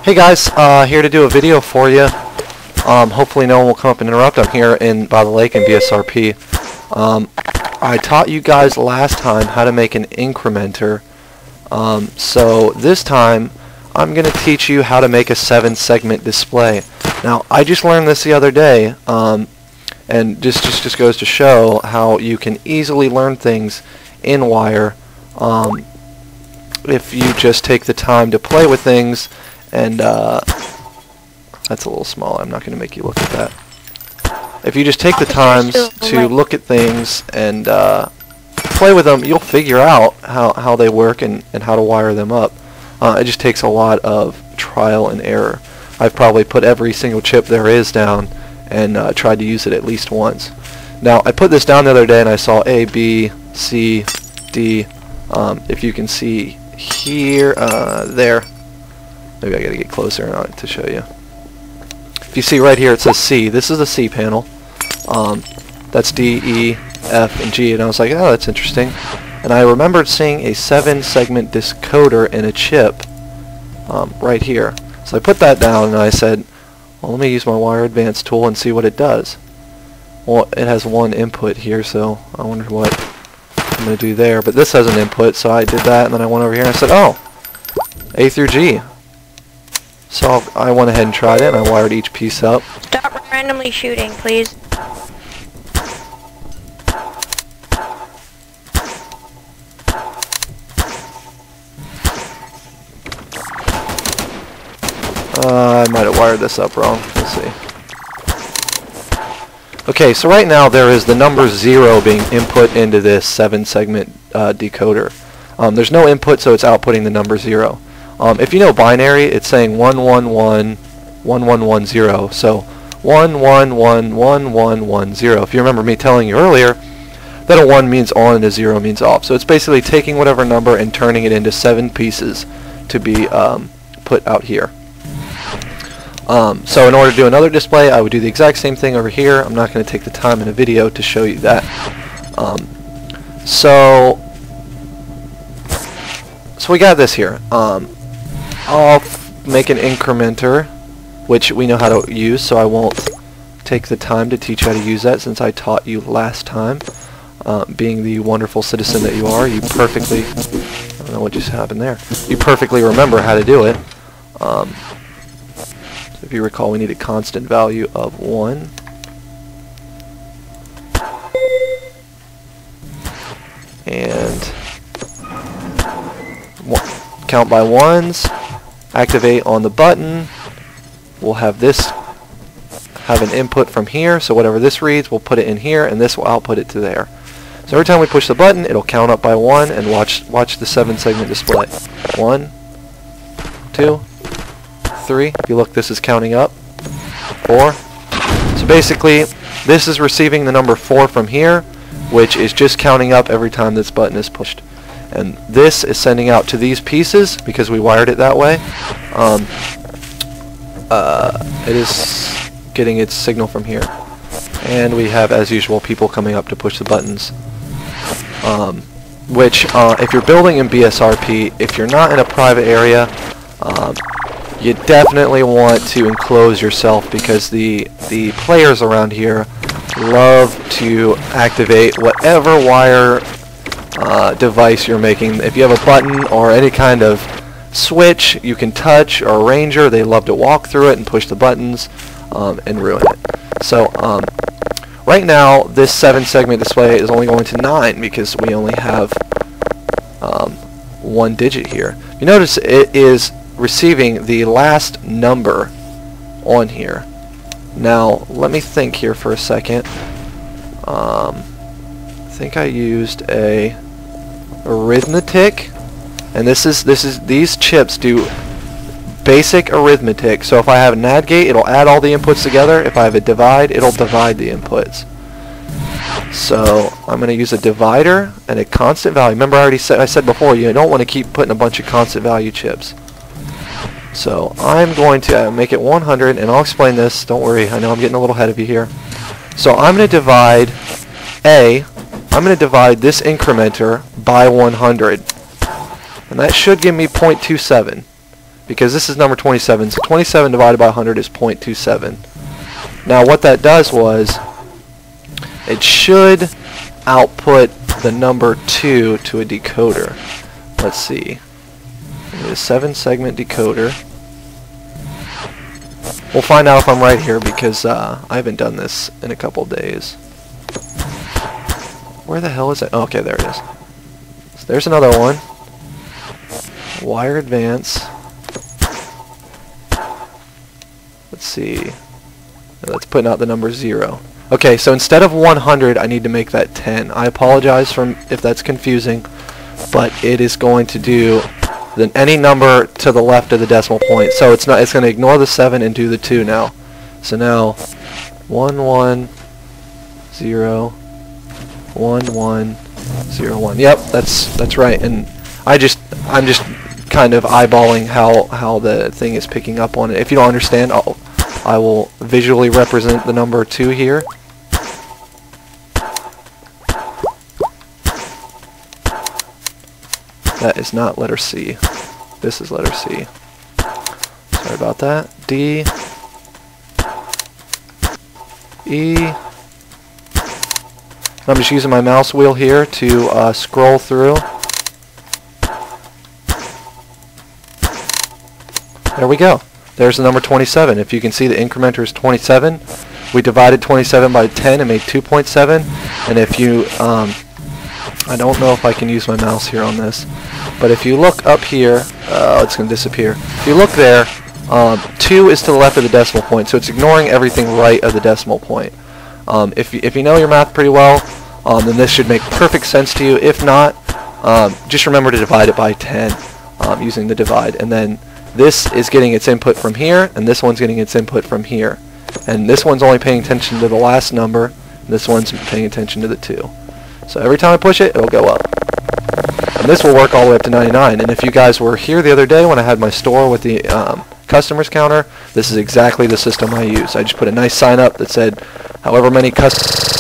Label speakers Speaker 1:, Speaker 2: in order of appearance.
Speaker 1: Hey guys, here to do a video for you. Hopefully no one will come up and interrupt. I'm here by the lake in BSRP. I taught you guys last time how to make an incrementer. So this time I'm going to teach you how to make a 7-segment display. Now I just learned this the other day, and just goes to show how you can easily learn things in Wire if you just take the time to play with things. And that's a little small. I'm not going to make you look at that. If you just take the time to look at things and play with them, you'll figure out how they work and how to wire them up. It just takes a lot of trial and error. I've probably put every single chip there is down and tried to use it at least once. Now, I put this down the other day and I saw A, B, C, D. If you can see here, there. Maybe I gotta get closer to show you. If you see right here, it says C. This is the C panel. That's D, E, F, and G. And I was like, oh, that's interesting. And I remembered seeing a 7-segment decoder in a chip right here. So I put that down and I said, well, let me use my Wire Advanced tool and see what it does. Well, it has one input here, so I wonder what I'm going to do there. But this has an input, so I did that, and then I went over here and I said, oh, A through G. So I went ahead and tried it, and I wired each piece up.
Speaker 2: Stop randomly shooting, please.
Speaker 1: I might have wired this up wrong. Let's see. Okay, so right now there is the number 0 being input into this 7-segment decoder. There's no input, so it's outputting the number 0. If you know binary, it's saying 111 1110. So 1111110. If you remember me telling you earlier that a 1 means on and a 0 means off. So it's basically taking whatever number and turning it into 7 pieces to be put out here. So in order to do another display, I would do the exact same thing over here. I'm not going to take the time in a video to show you that. So we got this here. I'll make an incrementer, which we know how to use, so I won't take the time to teach you how to use that since I taught you last time. Being the wonderful citizen that you are, you perfectly, I don't know what just happened there, you perfectly remember how to do it. So if you recall, we need a constant value of 1. And count by ones, activate on the button. We'll have this have an input from here, so whatever this reads, we'll put it in here, and this will output it to there. So every time we push the button, it'll count up by 1, and watch the 7-segment display. 1, 2, 3. If you look, this is counting up. 4. So basically, this is receiving the number 4 from here, which is just counting up every time this button is pushed. And this is sending out to these pieces, because we wired it that way. It is getting its signal from here. And we have, as usual, people coming up to push the buttons. Which, if you're building in BSRP, if you're not in a private area, you definitely want to enclose yourself, because the players around here love to activate whatever wire device you're making. If you have a button or any kind of switch you can touch, or a ranger, they love to walk through it and push the buttons and ruin it. So right now this 7-segment display is only going to 9 because we only have 1 digit here. You notice it is receiving the last number on here. Now let me think here for a second. I think I used a arithmetic, and these chips do basic arithmetic. So if I have an add gate, it'll add all the inputs together. If I have a divide, it'll divide the inputs. So I'm going to use a divider and a constant value. Remember, I said before, you don't want to keep putting a bunch of constant value chips. So I'm going to make it 100, and I'll explain this. Don't worry, I know I'm getting a little ahead of you here. So I'm going to divide I'm going to divide this incrementer by 100. And that should give me 0.27. because this is number 27. So 27 divided by 100 is 0.27. Now what that does was, it should output the number 2 to a decoder. Let's see. It is a 7-segment decoder. We'll find out if I'm right here because I haven't done this in a couple days. Where the hell is it? Oh, okay, there it is. So there's another one. Wire advance. Let's see. That's putting out the number 0. Okay, so instead of 100, I need to make that 10. I apologize if that's confusing, but it is going to do any number to the left of the decimal point. So it's going to ignore the 7 and do the 2 now. So now 1 1 0 1 1 0 1. Yep, that's right. And I'm just kind of eyeballing how the thing is picking up on it. If you don't understand, I will visually represent the number 2 here. That is not letter C. This is letter C. Sorry about that. D. E. I'm just using my mouse wheel here to scroll through. There we go. There's the number 27. If you can see, the incrementer is 27. We divided 27 by 10 and made 2.7. And if you, I don't know if I can use my mouse here on this, but if you look up here, it's going to disappear. If you look there, 2 is to the left of the decimal point, so it's ignoring everything right of the decimal point. If you know your math pretty well, then this should make perfect sense to you. If not, just remember to divide it by 10 using the divide, and then this is getting its input from here, and this one's getting its input from here. And this one's only paying attention to the last number, and this one's paying attention to the 2. So every time I push it, it'll go up. And this will work all the way up to 99. And if you guys were here the other day when I had my store with the customers counter, this is exactly the system I use. I just put a nice sign up that said however many customers